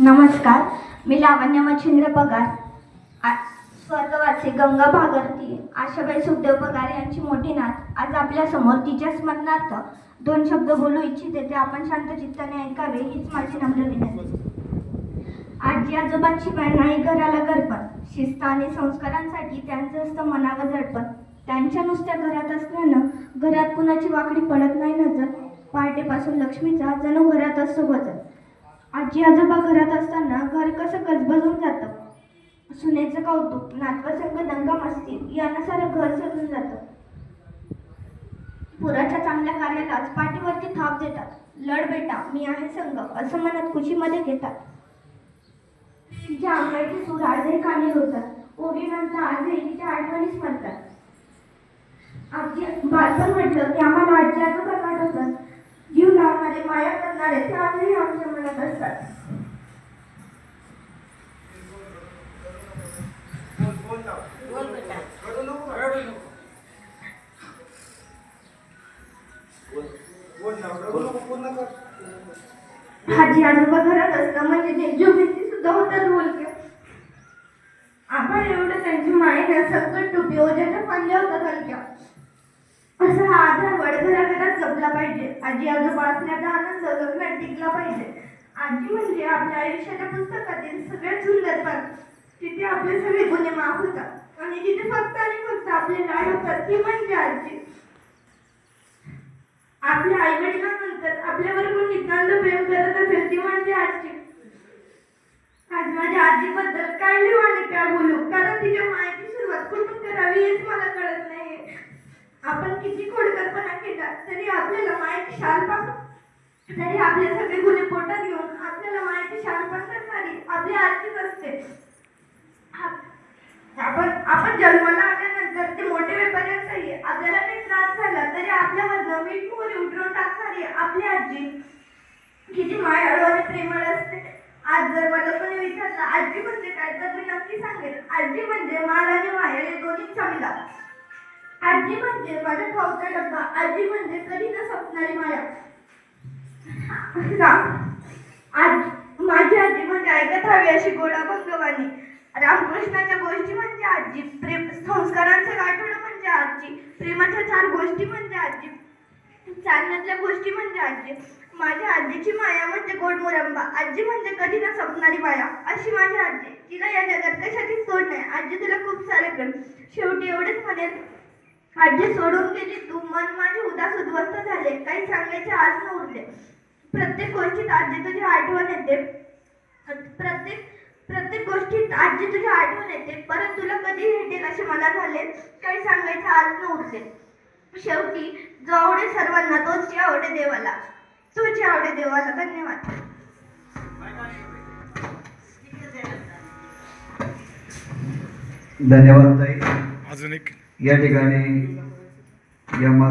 नमस्कार, मी लावण्य मच्छिंद्र पगार, स्वर्गवासी गंगा भागरती आशाबाई सुखदेव पगार यांची मोठी नात आज आपल्यासमोर तिच्या स्मरणार्थ 2 शब्द बोलू इच्छिते. ते आपण शांत चित्ताने ऐकावे हीच माझी नम्र विनंती. आजी आजोबांशिवाय नाही घराला घरपण, शिस्त आणि संस्कारांसाठी त्यांचं असतं मनावर दडपण. त्यांच्या नुसत्या घरात असल्यानं घरात कुणाची वाकडी पडत नाही नजर. पहाटेपासून लक्ष्मीचा जणू घरात असतो गजर. आजी आजोबा घरात असताना घर कसं गजबजून जातं. सुनेचं कौतुक, नातवासंग दंगा मस्ती यानं सारं घर सजून जातं. पुराच्या चांगल्या कार्यालाच पाठीवरती थाप देतात. लढ बेटा, मी आहे संग असं म्हणत खुशीमध्ये घेतात. तिच्या अंगाची सूर आजही कानी होतात. ओळीनंतर आजही तिच्या आठवणी स्मरतात. आजी बालपण म्हटलं की आम्हाला आजी आजोबा आठवतात. जीव लावणारे, माया करणारे ते आजही आमच्या मनात असतात. आजी आजोबा घरात असतं म्हणजे भिंती सुद्धा होतात बोलक्या. आपण एवढं त्यांची मायेने संकट टोपी ओझ्याच्या फांद्या होतात हलक्या. असा हा आधार वडघराघरात जपला पाहिजे. आजी आजोबा असण्याचा आनंद गगनात टिकला पाहिजे. आजी म्हणजे आपल्या आयुष्याच्या पुस्तकातील सगळ्यात सुंदर पान. तिथे आपले सगळे गुन्हे माफ होतात आणि जिथे फक्त आणि फक्त आपले लाड होतात ती म्हणजे आजी. आपल्या आई वडिलांनंतर आपल्यावर कोण नितांत प्रेम करत असेल ती म्हणजे आजी. आज माझ्या आजीबद्दल काय लिहू आणि काय बोलू, कारण तिच्या मायेची सुरुवात कुठून करावी हेच मला कळत नाही. आपण किती खोडकरपणा केला तरी आपल्याला मायेची शालपान, तरी आपले सगळे गुन्हे पोटात घेऊन आपल्याला मायेची शालपान करणारी आपली आजीच असते. आपण जन्माला आल्यानंतर ते मोठे वेळपर्यंतही आपल्याला काही त्रास झाला तरी आपल्यावर मीठ मोहरी उतरवून टाकणारी आपली आजी किती मायाळू आणि प्रेमळ असते. आज जर मला कोणी विचारलं आजी म्हणजे काय तर मी नक्की सांगेन, आजी म्हणजे मार आणि माया या दोन्हींचा मिलाप. आजी म्हणजे माझ्या खाऊचा डब्बा, आजी म्हणजे कधी न संपणारी माया. आज माझी आजी म्हणजे ऐकत हवी अशी गोडा भंगवानी. रामकृष्णाच्या गोष्टी म्हणजे आजी, प्रेम संस्कारांचे गाठोड म्हणजे आजी, प्रेमाच्या 4 गोष्टी म्हणजे आजी, चालण्यातल्या गोष्टी म्हणजे आजी. माझ्या आजीची माया म्हणजे गोड मुरंबा. आजी म्हणजे कधी न संपणारी माया. अशी माझी आजी, तिला या जगात कशाचीच तोड नाही. आजी तुला खूप सारे प्रेम. शेवटी एवढेच म्हणेन, आजी सोडून गेली तू, मन माझे उदास उद्ध्वस्त झाले, काही सांगायचे आज न उरले. प्रत्येक गोष्टीत आजी तुझी आठवण येते. प्रत्येक गोष्टीत आजी तुझी आठवण येते. परत तुला कधी भेटेल असे मला झाले, काही सांगायचे आज न उरले. शेवटी जो आवडे सर्वांना तोच आवडे देवाला, तोच आवडे देवाला. धन्यवाद. धन्यवाद ताई. अजून एक या ठिकाणी या